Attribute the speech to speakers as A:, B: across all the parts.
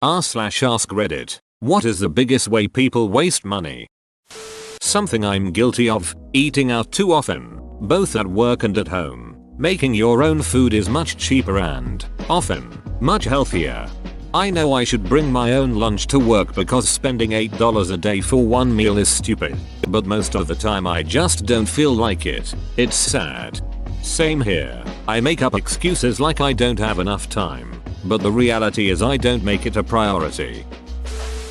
A: r/ask Reddit. What is the biggest way people waste money? Something I'm guilty of, eating out too often, both at work and at home. Making your own food is much cheaper and, often, much healthier. I know I should bring my own lunch to work because spending $8 a day for one meal is stupid, but most of the time I just don't feel like it. It's sad. Same here. I make up excuses like I don't have enough time, but the reality is I don't make it a priority.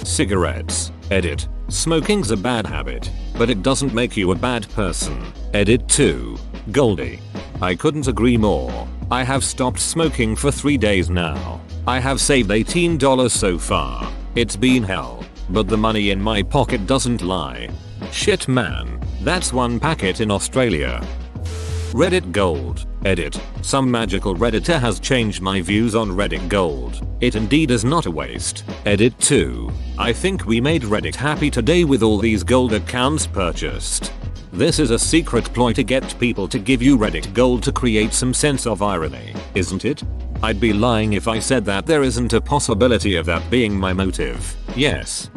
A: Cigarettes. Edit. Smoking's a bad habit, but it doesn't make you a bad person. Edit 2. Goldie. I couldn't agree more. I have stopped smoking for 3 days now. I have saved $18 so far. It's been hell, but the money in my pocket doesn't lie. Shit man, that's one packet in Australia. Reddit Gold. Edit. Some magical redditor has changed my views on Reddit Gold. It indeed is not a waste. Edit 2. I think we made Reddit happy today with all these gold accounts purchased. This is a secret ploy to get people to give you Reddit Gold to create some sense of irony, isn't it? I'd be lying if I said that there isn't a possibility of that being my motive. Yes.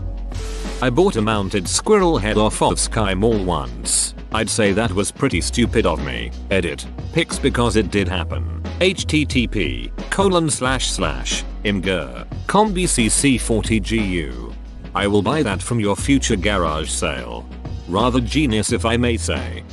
A: I bought a mounted squirrel head off of Sky Mall once. I'd say that was pretty stupid of me. Edit. Pics because it did happen. http://imgur.com/bcc40gu. I will buy that from your future garage sale. Rather genius if I may say.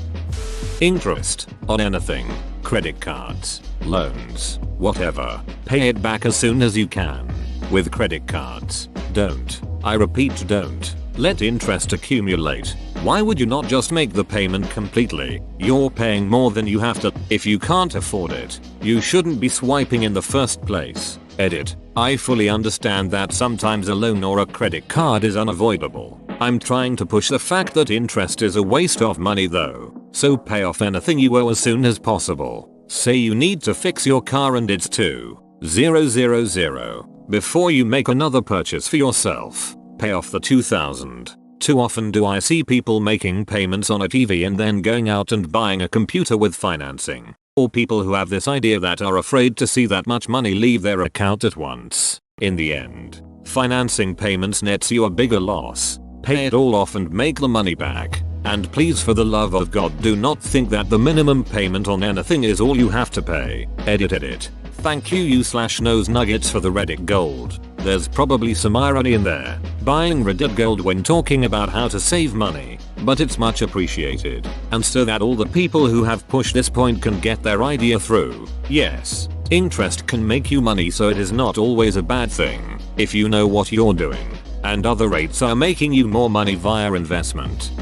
A: Interest on anything. Credit cards, loans, whatever. Pay it back as soon as you can. With credit cards, don't. I repeat, don't let interest accumulate. Why would you not just make the payment completely? You're paying more than you have to. If you can't afford it, you shouldn't be swiping in the first place. Edit. I fully understand that sometimes a loan or a credit card is unavoidable. I'm trying to push the fact that interest is a waste of money though. So pay off anything you owe as soon as possible. Say you need to fix your car and it's 2,000 before you make another purchase for yourself. Pay off the 2,000. Too often do I see people making payments on a TV and then going out and buying a computer with financing. Or people who have this idea that are afraid to see that much money leave their account at once. In the end, financing payments nets you a bigger loss. Pay it all off and make the money back. And please, for the love of God, do not think that the minimum payment on anything is all you have to pay. Edit. Thank you /nose nuggets for the Reddit Gold. There's probably some irony in there, buying Reddit Gold when talking about how to save money, but it's much appreciated. And so that all the people who have pushed this point can get their idea through. Yes, interest can make you money, so it is not always a bad thing if you know what you're doing. And other rates are making you more money via investment.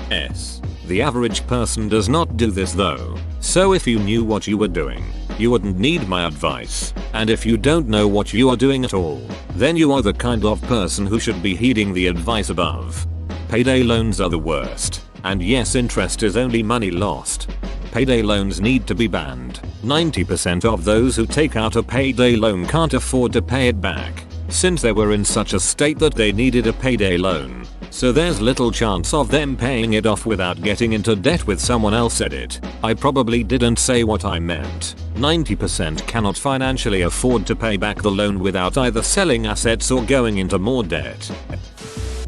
A: The average person does not do this though. So if you knew what you were doing, you wouldn't need my advice. And if you don't know what you are doing at all, then you are the kind of person who should be heeding the advice above. Payday loans are the worst. And yes, interest is only money lost. Payday loans need to be banned. 90% of those who take out a payday loan can't afford to pay it back, since they were in such a state that they needed a payday loan. So there's little chance of them paying it off without getting into debt with someone else. Edit. I probably didn't say what I meant. 90% cannot financially afford to pay back the loan without either selling assets or going into more debt.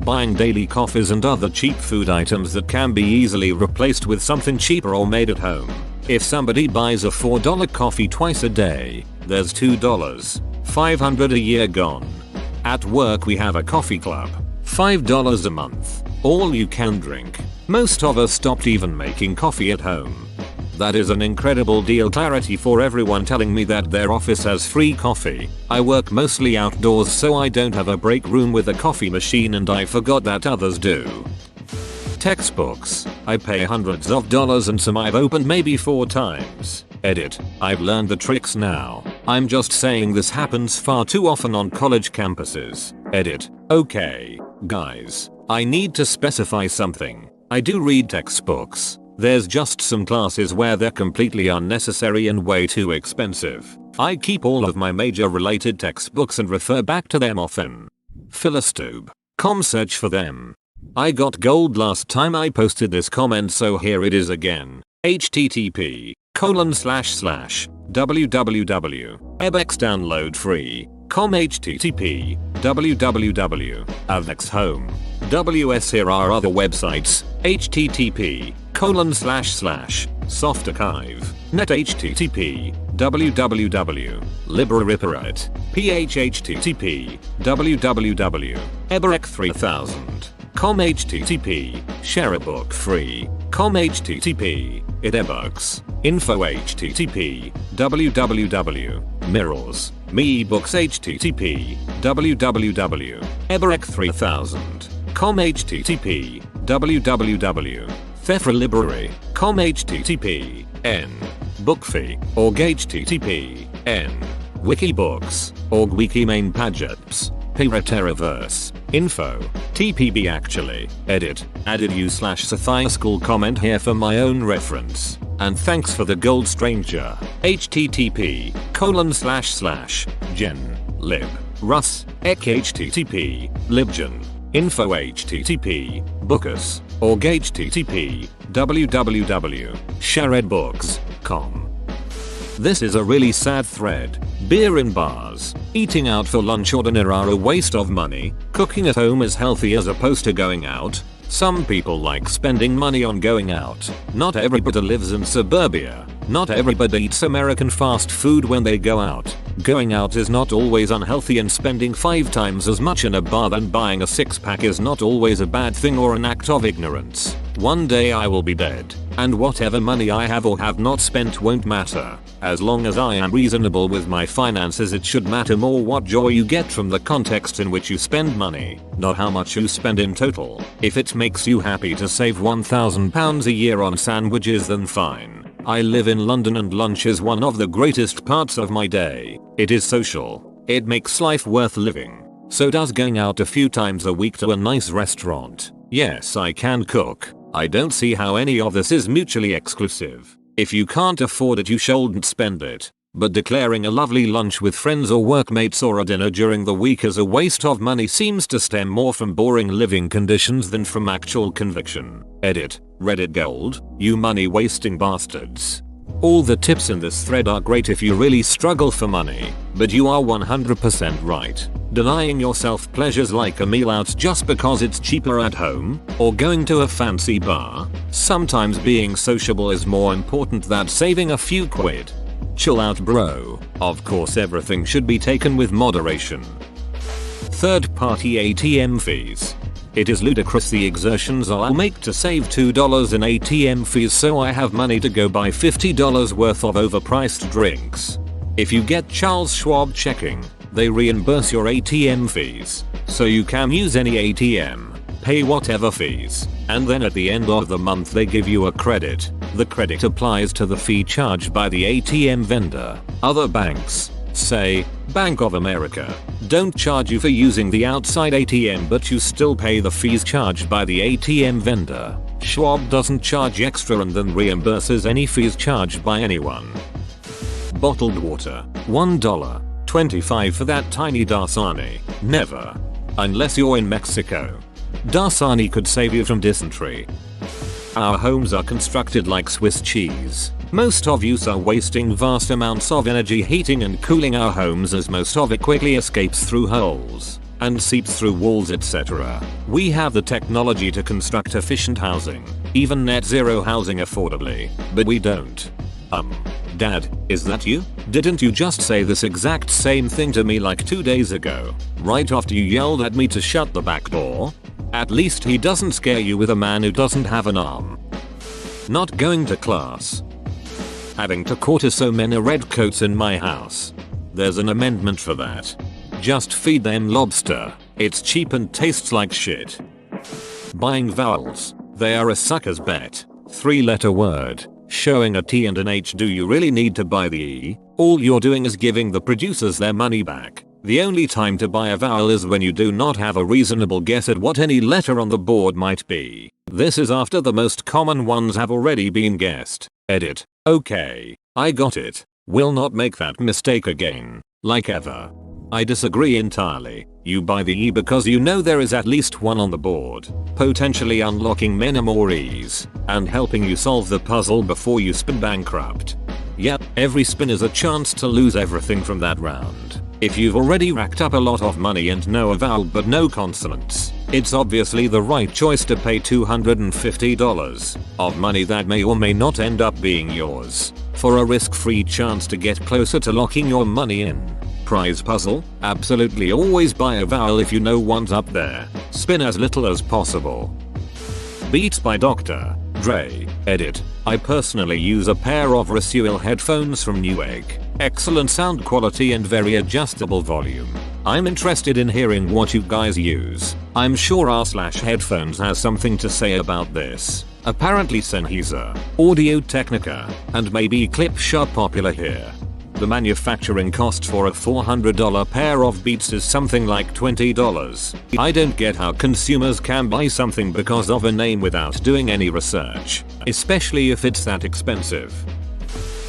A: Buying daily coffees and other cheap food items that can be easily replaced with something cheaper or made at home. If somebody buys a $4 coffee twice a day, there's $2. $500 a year gone. At work we have a coffee club. $5 a month. All you can drink. Most of us stopped even making coffee at home. That is an incredible deal. Clarity for everyone telling me that their office has free coffee. I work mostly outdoors, so I don't have a break room with a coffee machine, and I forgot that others do. Textbooks. I pay hundreds of dollars and some I've opened maybe 4 times. Edit. I've learned the tricks now. I'm just saying this happens far too often on college campuses. Edit. Okay, guys, I need to specify something. I do read textbooks. There's just some classes where they're completely unnecessary and way too expensive. I keep all of my major related textbooks and refer back to them often. Philistube.com, search for them. I got gold last time I posted this comment, so here it is again. http://www.ebex download free. com http www avex home ws. Here are other websites http soft archive net http www libraripperate http www eberek3000 com http share a book free com http ebooks info http www mirrors me ebooks http www eberek3000 com http www Thefra Library com http n bookfee org http n wikibooks org wiki main pages Pirateriverse info tpb actually edit added u/Sophia School comment here for my own reference and thanks for the gold stranger http // lib rus ek http libgen info http bookus org http www.sharedbooks.com. This is a really sad thread. Beer in bars, eating out for lunch or dinner are a waste of money, cooking at home is healthy as opposed to going out. Some people like spending money on going out. Not everybody lives in suburbia. Not everybody eats American fast food when they go out. Going out is not always unhealthy and spending 5 times as much in a bar than buying a 6-pack is not always a bad thing or an act of ignorance. One day I will be dead, and whatever money I have or have not spent won't matter. As long as I am reasonable with my finances, it should matter more what joy you get from the context in which you spend money, not how much you spend in total. If it makes you happy to save £1,000 a year on sandwiches, then fine. I live in London and lunch is one of the greatest parts of my day. It is social. It makes life worth living. So does going out a few times a week to a nice restaurant. Yes, I can cook. I don't see how any of this is mutually exclusive. If you can't afford it, you shouldn't spend it. But declaring a lovely lunch with friends or workmates or a dinner during the week as a waste of money seems to stem more from boring living conditions than from actual conviction. Edit. Reddit Gold, you money wasting bastards. All the tips in this thread are great if you really struggle for money, but you are 100% right. Denying yourself pleasures like a meal out just because it's cheaper at home, or going to a fancy bar, sometimes being sociable is more important than saving a few quid. Chill out, bro. Of course everything should be taken with moderation. Third-party ATM fees. It is ludicrous the exertions I'll make to save $2 in ATM fees so I have money to go buy $50 worth of overpriced drinks. If you get Charles Schwab checking, they reimburse your ATM fees, so you can use any ATM, pay whatever fees, and then at the end of the month they give you a credit. The credit applies to the fee charged by the ATM vendor. Other banks, say Bank of America, don't charge you for using the outside ATM, but you still pay the fees charged by the ATM vendor. Schwab doesn't charge extra and then reimburses any fees charged by anyone. Bottled water, $1.25 for that tiny Dasani. Never. Unless you're in Mexico. Dasani could save you from dysentery. Our homes are constructed like Swiss cheese. Most of us are wasting vast amounts of energy heating and cooling our homes, as most of it quickly escapes through holes and seeps through walls, etc. We have the technology to construct efficient housing, even net zero housing affordably, but we don't. Dad, is that you? Didn't you just say this exact same thing to me like 2 days ago, right after you yelled at me to shut the back door? At least he doesn't scare you with a man who doesn't have an arm. Not going to class. Having to quarter so many redcoats in my house. There's an amendment for that. Just feed them lobster. It's cheap and tastes like shit. Buying vowels. They are a sucker's bet. 3-letter word. Showing a T and an H. Do you really need to buy the E? All you're doing is giving the producers their money back. The only time to buy a vowel is when you do not have a reasonable guess at what any letter on the board might be. This is after the most common ones have already been guessed. Edit. Okay, I got it. Will not make that mistake again. Like ever. I disagree entirely. You buy the E because you know there is at least one on the board, potentially unlocking many more E's, and helping you solve the puzzle before you spin bankrupt. Yep, every spin is a chance to lose everything from that round. If you've already racked up a lot of money and no vowel but no consonants, it's obviously the right choice to pay $250 of money that may or may not end up being yours for a risk-free chance to get closer to locking your money in. Prize puzzle? Absolutely always buy a vowel if you know one's up there. Spin as little as possible. Beats by Dr. Dre. Edit. I personally use a pair of Rasuel headphones from Newegg. Excellent sound quality and very adjustable volume. I'm interested in hearing what you guys use. I'm sure r/headphones has something to say about this. Apparently Sennheiser, Audio-Technica, and maybe Klipsch are popular here. The manufacturing cost for a $400 pair of Beats is something like $20. I don't get how consumers can buy something because of a name without doing any research, especially if it's that expensive.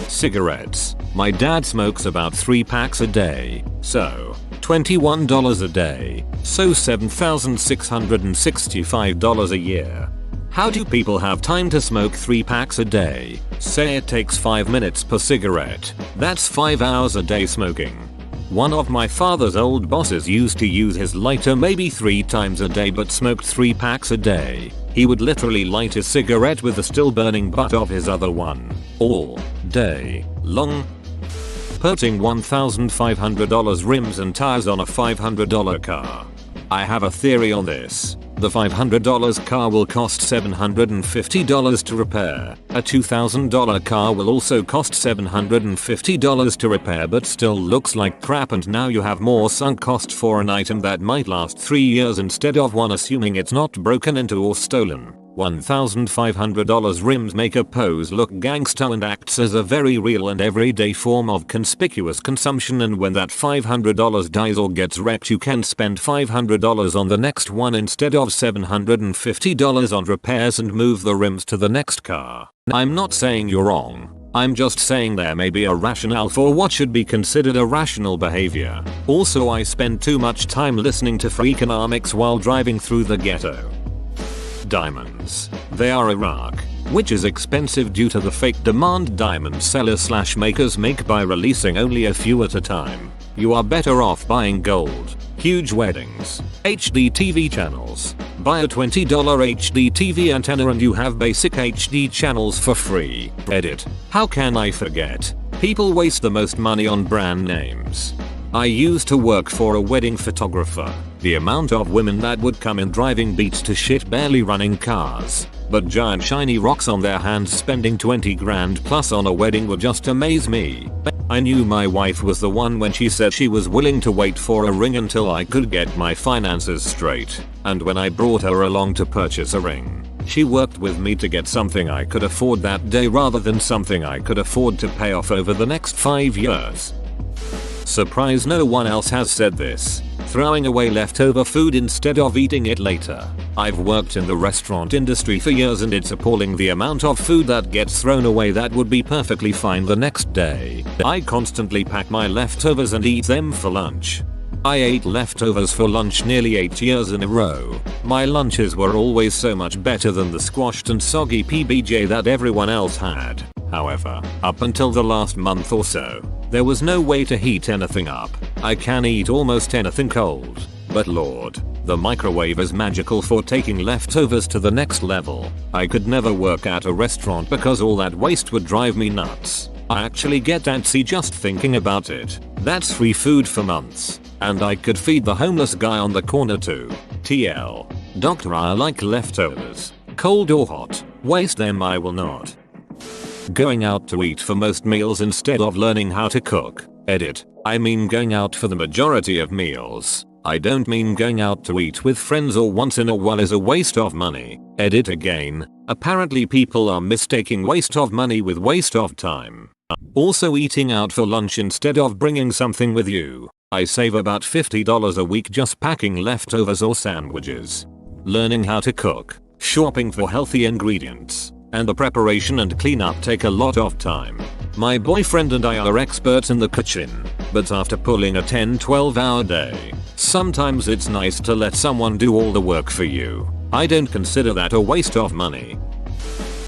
A: Cigarettes. My dad smokes about 3 packs a day, so $21 a day, so $7,665 a year. How do people have time to smoke 3 packs a day? Say it takes 5 minutes per cigarette. That's 5 hours a day smoking. One of my father's old bosses used to use his lighter maybe 3 times a day but smoked 3 packs a day. He would literally light a cigarette with the still burning butt of his other one all day long. Putting $1,500 rims and tires on a $500 car. I have a theory on this. The $500 car will cost $750 to repair. A $2,000 car will also cost $750 to repair but still looks like crap, and now you have more sunk cost for an item that might last 3 years instead of 1, assuming it's not broken into or stolen. $1,500 rims make a pose look gangsta and acts as a very real and everyday form of conspicuous consumption, and when that $500 dies or gets wrecked you can spend $500 on the next one instead of $750 on repairs and move the rims to the next car. I'm not saying you're wrong. I'm just saying there may be a rationale for what should be considered irrational behavior. Also, I spend too much time listening to Freakonomics while driving through the ghetto. Diamonds. They are a rock, which is expensive due to the fake demand diamond sellers/makers make by releasing only a few at a time. You are better off buying gold, huge weddings, HD TV channels. Buy a $20 HD TV antenna and you have basic HD channels for free. Edit. How can I forget? People waste the most money on brand names. I used to work for a wedding photographer. The amount of women that would come in driving Beats to shit barely running cars, but giant shiny rocks on their hands spending 20 grand plus on a wedding would just amaze me. I knew my wife was the one when she said she was willing to wait for a ring until I could get my finances straight, and when I brought her along to purchase a ring, she worked with me to get something I could afford that day rather than something I could afford to pay off over the next 5 years. Surprise, no one else has said this. Throwing away leftover food instead of eating it later. I've worked in the restaurant industry for years and it's appalling the amount of food that gets thrown away that would be perfectly fine the next day. I constantly pack my leftovers and eat them for lunch. I ate leftovers for lunch nearly 8 years in a row. My lunches were always so much better than the squashed and soggy PBJ that everyone else had. However, up until the last month or so, there was no way to heat anything up. I can eat almost anything cold, but lord, the microwave is magical for taking leftovers to the next level. I could never work at a restaurant because all that waste would drive me nuts. I actually get antsy just thinking about it. That's free food for months. And I could feed the homeless guy on the corner too. TL. Doctor, I like leftovers. Cold or hot. Waste them I will not. Going out to eat for most meals instead of learning how to cook. Edit. I mean going out for the majority of meals. I don't mean going out to eat with friends or once in a while is a waste of money. Edit again. Apparently people are mistaking waste of money with waste of time. Also, eating out for lunch instead of bringing something with you. I save about $50 a week just packing leftovers or sandwiches. Learning how to cook, shopping for healthy ingredients, and the preparation and cleanup take a lot of time. My boyfriend and I are experts in the kitchen, but after pulling a 10-12 hour day, sometimes it's nice to let someone do all the work for you. I don't consider that a waste of money.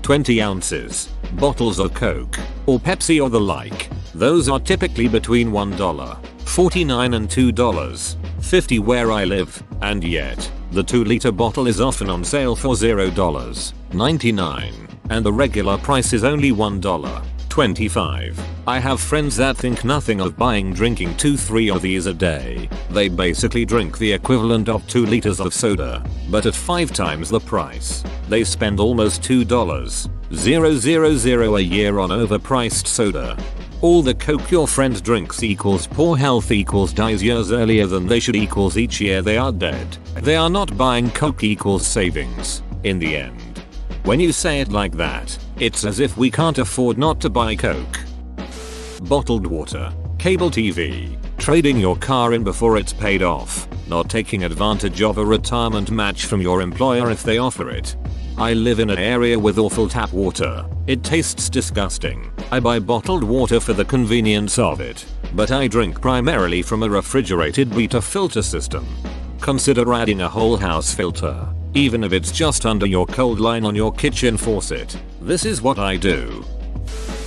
A: 20 ounces, bottles of Coke, or Pepsi or the like. Those are typically between $1, $49 and $2.50 where I live, and yet, the 2-liter bottle is often on sale for $0.99, and the regular price is only $1.25. I have friends that think nothing of drinking 2-3 of these a day. They basically drink the equivalent of 2 liters of soda, but at 5 times the price. They spend almost $2,000 a year on overpriced soda. All the Coke your friend drinks equals poor health equals dies years earlier than they should equals each year they are dead. They are not buying Coke equals savings, in the end. When you say it like that, it's as if we can't afford not to buy Coke. Bottled water, cable TV, trading your car in before it's paid off, not taking advantage of a retirement match from your employer if they offer it. I live in an area with awful tap water. It tastes disgusting. I buy bottled water for the convenience of it, but I drink primarily from a refrigerated Brita filter system. Consider adding a whole house filter, even if it's just under your cold line on your kitchen faucet. This is what I do.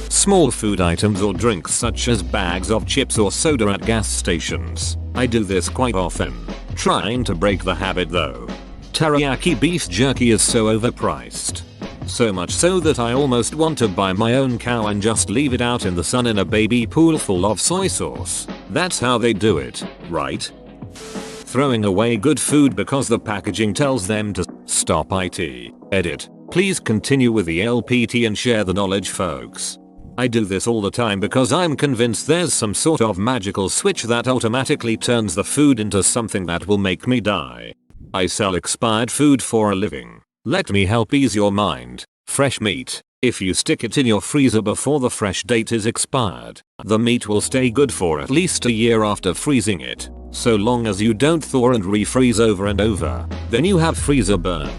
A: Small food items or drinks such as bags of chips or soda at gas stations. I do this quite often. Trying to break the habit though. Teriyaki beef jerky is so overpriced. So much so that I almost want to buy my own cow and just leave it out in the sun in a baby pool full of soy sauce. That's how they do it, right? Throwing away good food because the packaging tells them to stop it. Edit. Please continue with the LPT and share the knowledge, folks. I do this all the time because I'm convinced there's some sort of magical switch that automatically turns the food into something that will make me die. I sell expired food for a living. Let me help ease your mind. Fresh meat. If you stick it in your freezer before the fresh date is expired, the meat will stay good for at least a year after freezing it. So long as you don't thaw and refreeze over and over, then you have freezer burn.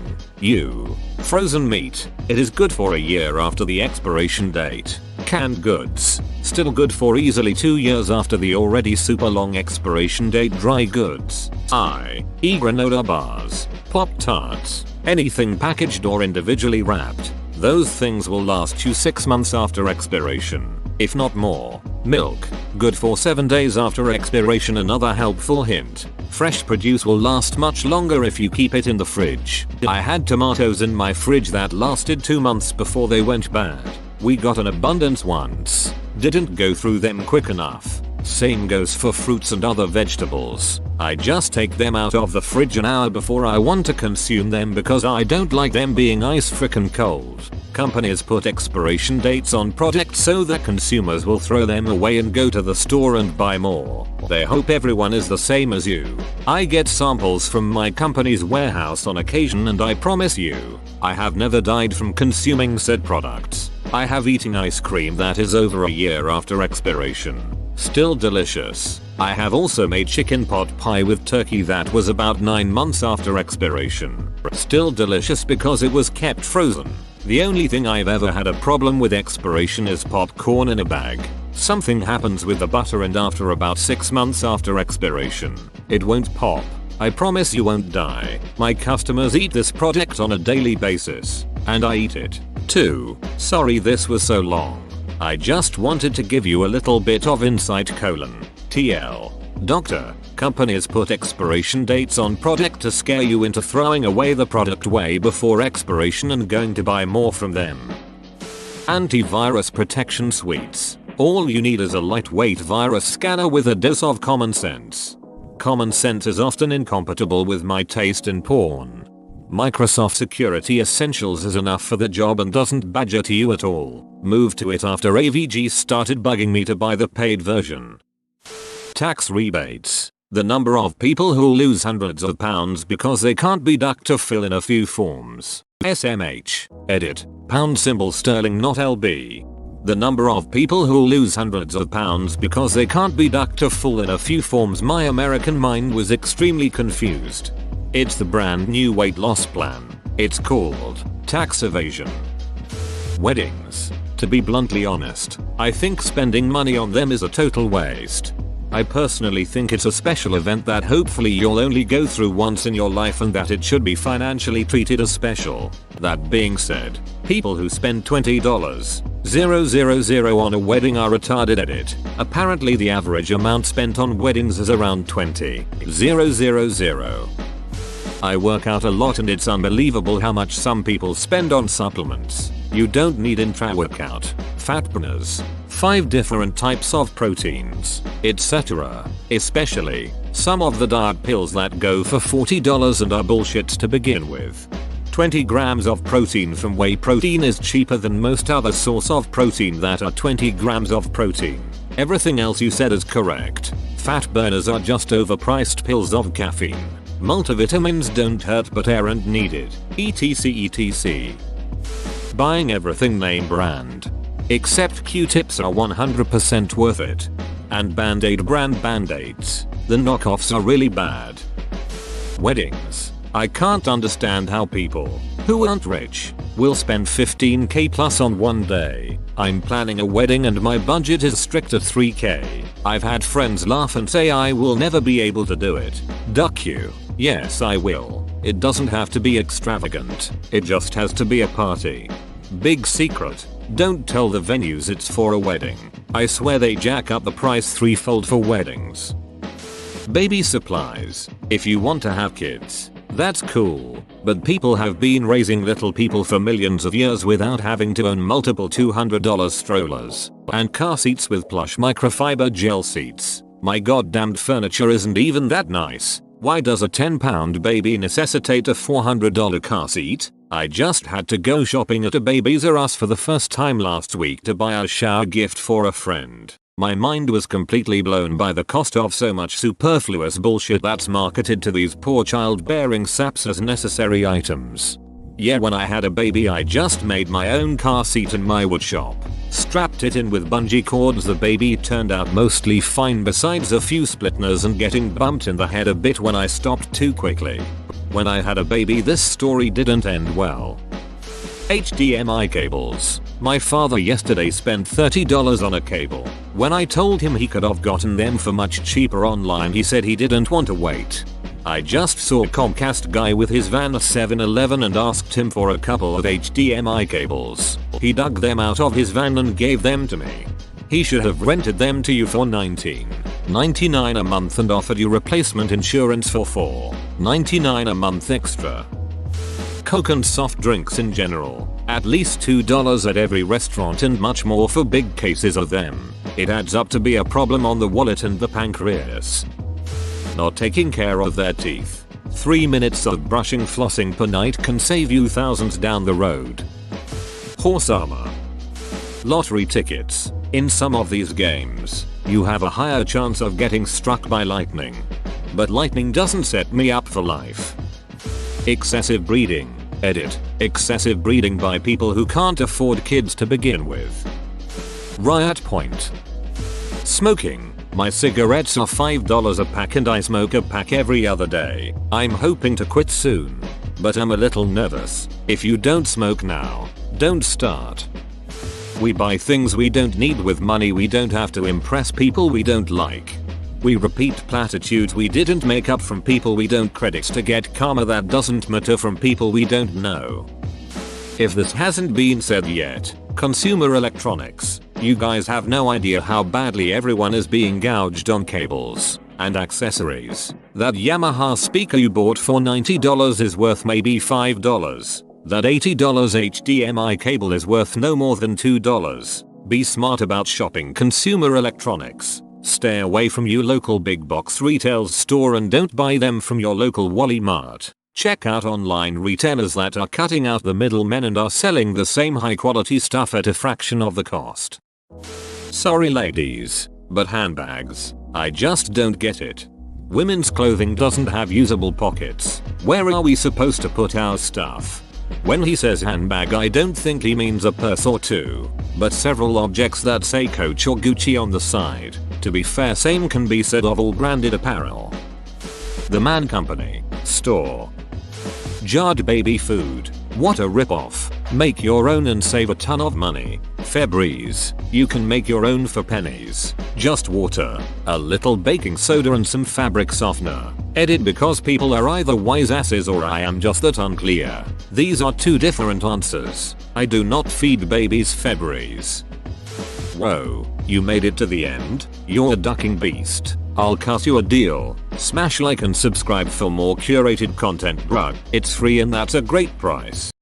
A: Frozen meat. It is good for a year after the expiration date. Canned goods. Still good for easily 2 years after the already super long expiration date. Dry goods. Granola bars. Pop-Tarts. Anything packaged or individually wrapped. Those things will last you 6 months after expiration, if not more. Milk. Good for 7 days after expiration. Another helpful hint. Fresh produce will last much longer if you keep it in the fridge. I had tomatoes in my fridge that lasted 2 months before they went bad. We got an abundance once. Didn't go through them quick enough. Same goes for fruits and other vegetables. I just take them out of the fridge an hour before I want to consume them because I don't like them being ice frickin' cold. Companies put expiration dates on products so that consumers will throw them away and go to the store and buy more. They hope everyone is the same as you. I get samples from my company's warehouse on occasion and I promise you, I have never died from consuming said products. I have eaten ice cream that is over a year after expiration. Still delicious. I have also made chicken pot pie with turkey that was about 9 months after expiration. Still delicious because it was kept frozen. The only thing I've ever had a problem with expiration is popcorn in a bag. Something happens with the butter and after about 6 months after expiration, it won't pop. I promise you won't die. My customers eat this product on a daily basis, and I eat it too. Sorry this was so long. I just wanted to give you a little bit of insight : TL. Doctor, companies put expiration dates on product to scare you into throwing away the product way before expiration and going to buy more from them. Antivirus protection suites. All you need is a lightweight virus scanner with a dose of common sense. Common sense is often incompatible with my taste in porn. Microsoft Security Essentials is enough for the job and doesn't badger to you at all. Moved to it after AVG started bugging me to buy the paid version. Tax rebates. The number of people who lose hundreds of pounds because they can't be ducked to fill in a few forms. SMH. Edit. Pound symbol sterling not LB. The number of people who lose hundreds of pounds because they can't be ducked to fill in a few forms. My American mind was extremely confused. It's the brand new weight loss plan. It's called tax evasion. Weddings. To be bluntly honest, I think spending money on them is a total waste. I personally think it's a special event that hopefully you'll only go through once in your life and that it should be financially treated as special. That being said, people who spend $20, 000 on a wedding are retarded. Edit. Apparently the average amount spent on weddings is around 20. 000. I work out a lot and it's unbelievable how much some people spend on supplements. You don't need intra-workout, fat burners, 5 different types of proteins, etc. Especially some of the diet pills that go for $40 and are bullshit to begin with. 20 grams of protein from whey protein is cheaper than most other source of protein that are 20 grams of protein. Everything else you said is correct. Fat burners are just overpriced pills of caffeine. Multivitamins don't hurt but aren't needed. etc. Buying everything name brand. Except Q-tips are 100% worth it. And Band-Aid brand Band-Aids. The knockoffs are really bad. Weddings. I can't understand how people who aren't rich will spend 15k plus on one day. I'm planning a wedding and my budget is strict at 3k. I've had friends laugh and say I will never be able to do it. Duck you. Yes, I will. It doesn't have to be extravagant. It just has to be a party. Big secret. Don't tell the venues it's for a wedding. I swear they jack up the price threefold for weddings. Baby supplies. If you want to have kids, that's cool, but people have been raising little people for millions of years without having to own multiple $200 strollers and car seats with plush microfiber gel seats. My goddamned furniture isn't even that nice. Why does a 10-pound baby necessitate a $400 car seat? I just had to go shopping at a Babies R Us for the first time last week to buy a shower gift for a friend. My mind was completely blown by the cost of so much superfluous bullshit that's marketed to these poor childbearing saps as necessary items. Yeah, when I had a baby I just made my own car seat in my wood shop. Strapped it in with bungee cords. The baby turned out mostly fine besides a few splitners and getting bumped in the head a bit when I stopped too quickly. When I had a baby this story didn't end well. HDMI cables. My father yesterday spent $30 on a cable. When I told him he could have gotten them for much cheaper online, he said he didn't want to wait. I just saw a Comcast guy with his van at 7-Eleven and asked him for a couple of HDMI cables. He dug them out of his van and gave them to me. He should have rented them to you for $19.99 a month and offered you replacement insurance for $4.99 a month extra. Coke and soft drinks in general. At least $2 at every restaurant and much more for big cases of them. It adds up to be a problem on the wallet and the pancreas. Not taking care of their teeth. 3 minutes of brushing flossing per night can save you thousands down the road. Horse armor. Lottery tickets. In some of these games, you have a higher chance of getting struck by lightning. But lightning doesn't set me up for life. Excessive breeding. Edit. Excessive breeding by people who can't afford kids to begin with. Riot point. Smoking. My cigarettes are $5 a pack and I smoke a pack every other day. I'm hoping to quit soon, but I'm a little nervous. If you don't smoke now, don't start. We buy things we don't need with money we don't have to impress people we don't like. We repeat platitudes we didn't make up from people we don't credit to get karma that doesn't matter from people we don't know. If this hasn't been said yet, consumer electronics. You guys have no idea how badly everyone is being gouged on cables and accessories. That Yamaha speaker you bought for $90 is worth maybe $5. That $80 HDMI cable is worth no more than $2. Be smart about shopping consumer electronics. Stay away from your local big box retail store and don't buy them from your local Walmart. Check out online retailers that are cutting out the middlemen and are selling the same high quality stuff at a fraction of the cost. Sorry ladies, but handbags. I just don't get it. Women's clothing doesn't have usable pockets. Where are we supposed to put our stuff? When he says handbag I don't think he means a purse or two, but several objects that say Coach or Gucci on the side. To be fair, same can be said of all branded apparel. The Man Company. Store. Jarred baby food. What a ripoff. Make your own and save a ton of money. Febreze, you can make your own for pennies. Just water, a little baking soda and some fabric softener. Edit because people are either wise asses or I am just that unclear. These are two different answers. I do not feed babies Febreze. Whoa, you made it to the end? You're a ducking beast. I'll cut you a deal. Smash like and subscribe for more curated content, bruh. It's free and that's a great price.